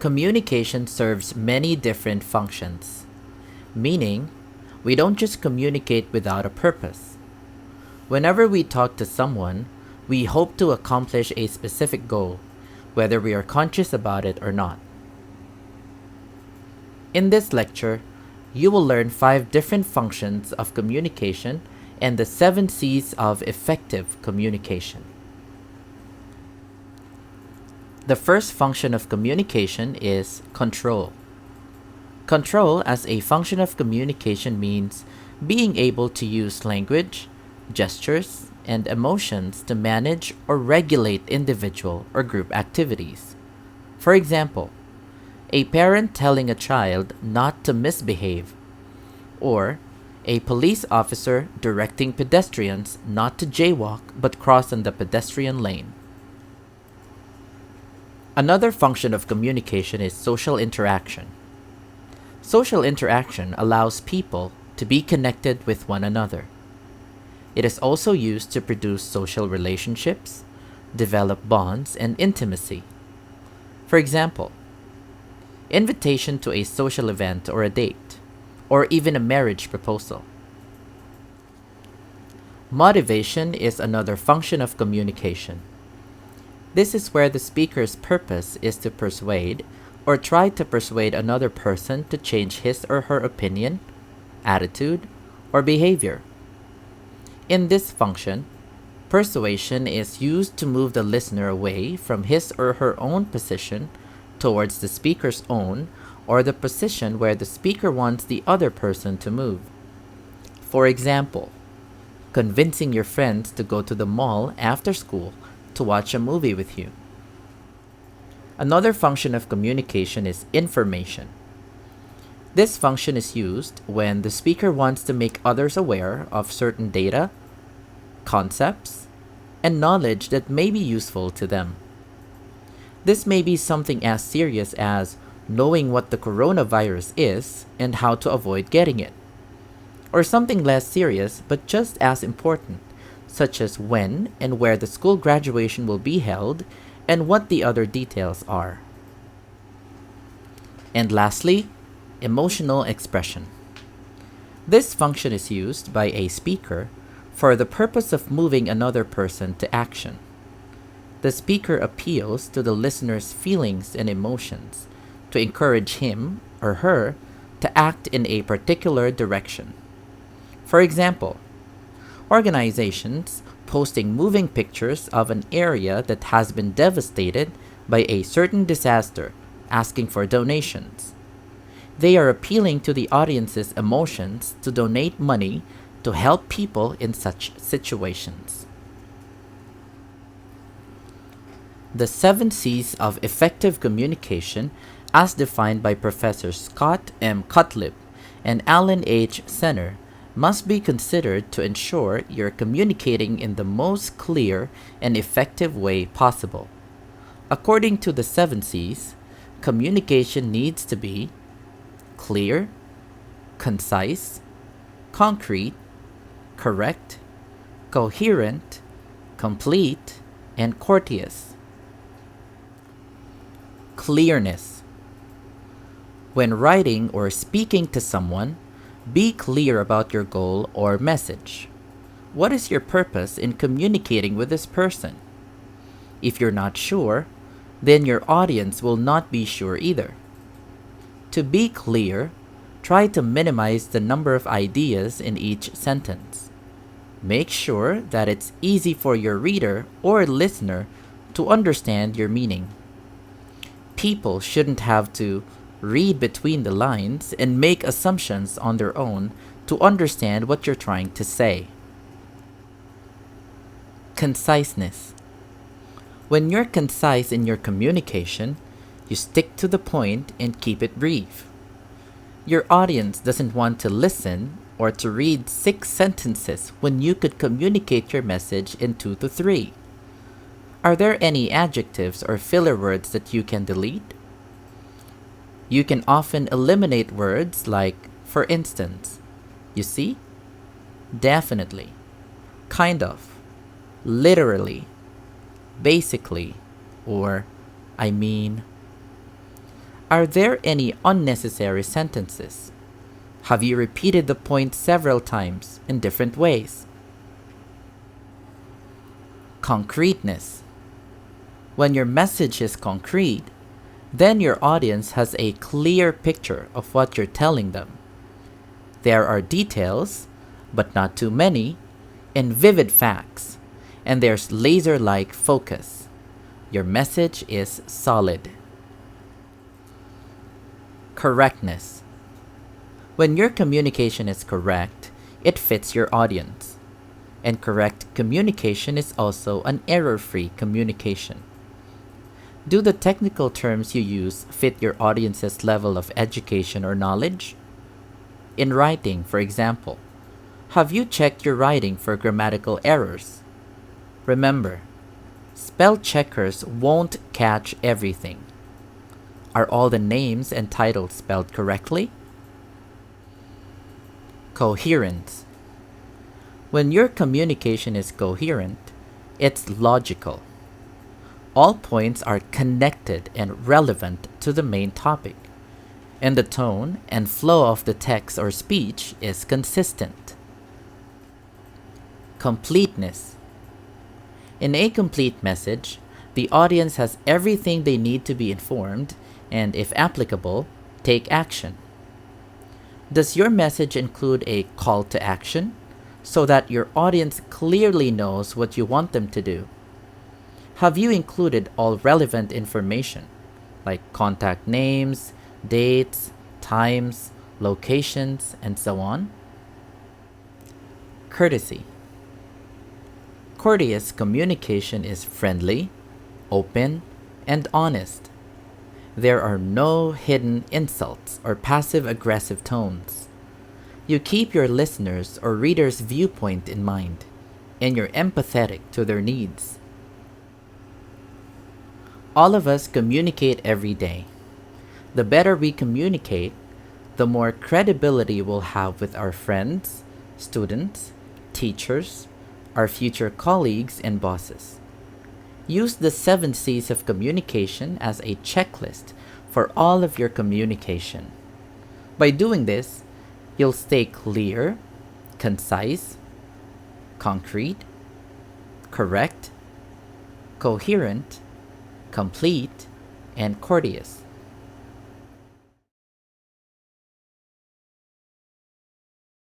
Communication serves many different functions, meaning we don't just communicate without a purpose. Whenever we talk to someone, we hope to accomplish a specific goal, whether we are conscious about it or not. In this lecture, you will learn 5 different functions of communication and the 7 C's of effective communication. The first function of communication is control. Control as a function of communication means being able to use language, gestures, and emotions to manage or regulate individual or group activities. For example, a parent telling a child not to misbehave, or a police officer directing pedestrians not to jaywalk but cross on the pedestrian lane. Another function of communication is social interaction. Social interaction allows people to be connected with one another. It is also used to produce social relationships, develop bonds, and intimacy. For example, invitation to a social event or a date, or even a marriage proposal. Motivation is another function of communication. This is where the speaker's purpose is to persuade or try to persuade another person to change his or her opinion, attitude, or behavior. In this function, persuasion is used to move the listener away from his or her own position towards the speaker's own, or the position where the speaker wants the other person to move. For example, convincing your friends to go to the mall after school to watch a movie with you. Another function of communication is information. This function is used when the speaker wants to make others aware of certain data, concepts, and knowledge that may be useful to them. This may be something as serious as knowing what the coronavirus is and how to avoid getting it, or something less serious but just as important, such as when and where the school graduation will be held and what the other details are. And lastly, emotional expression. This function is used by a speaker for the purpose of moving another person to action. The speaker appeals to the listener's feelings and emotions to encourage him or her to act in a particular direction. For example, organizations posting moving pictures of an area that has been devastated by a certain disaster, asking for donations. They are appealing to the audience's emotions to donate money to help people in such situations. The 7 C's of effective communication, as defined by Professors Scott M. Cutlip and Alan H. Senner, must be considered to ensure you're communicating in the most clear and effective way possible. According to the 7 C's, communication needs to be clear, concise, concrete, correct, coherent, complete, and courteous. Clearness. When writing or speaking to someone, be clear about your goal or message. What is your purpose in communicating with this person? If you're not sure, then your audience will not be sure either. To be clear, try to minimize the number of ideas in each sentence. Make sure that it's easy for your reader or listener to understand your meaning. People shouldn't have to read between the lines and make assumptions on their own to understand what you're trying to say. Conciseness. When you're concise in your communication, you stick to the point and keep it brief. Your audience doesn't want to listen or to read 6 sentences when you could communicate your message in 2 to 3. Are there any adjectives or filler words that you can delete? You can often eliminate words like, for instance, you see, definitely, kind of, literally, basically, or I mean. Are there any unnecessary sentences? Have you repeated the point several times in different ways? Concreteness. When your message is concrete, then your audience has a clear picture of what you're telling them. There are details, but not too many, and vivid facts, and there's laser-like focus. Your message is solid. Correctness. When your communication is correct, it fits your audience. And correct communication is also an error-free communication. Do the technical terms you use fit your audience's level of education or knowledge? In writing, for example, have you checked your writing for grammatical errors? Remember, spell checkers won't catch everything. Are all the names and titles spelled correctly? Coherence. When your communication is coherent, it's logical. All points are connected and relevant to the main topic, and the tone and flow of the text or speech is consistent. Completeness. In a complete message, the audience has everything they need to be informed and, if applicable, take action. Does your message include a call to action so that your audience clearly knows what you want them to do? Have you included all relevant information, like contact names, dates, times, locations, and so on? Courtesy. Courteous communication is friendly, open, and honest. There are no hidden insults or passive-aggressive tones. You keep your listeners' or readers' viewpoint in mind, and you're empathetic to their needs. All of us communicate every day. The better we communicate, the more credibility we'll have with our friends, students, teachers, our future colleagues, and bosses. Use the 7 C's of communication as a checklist for all of your communication. By doing this, you'll stay clear, concise, concrete, correct, coherent, complete, and courteous.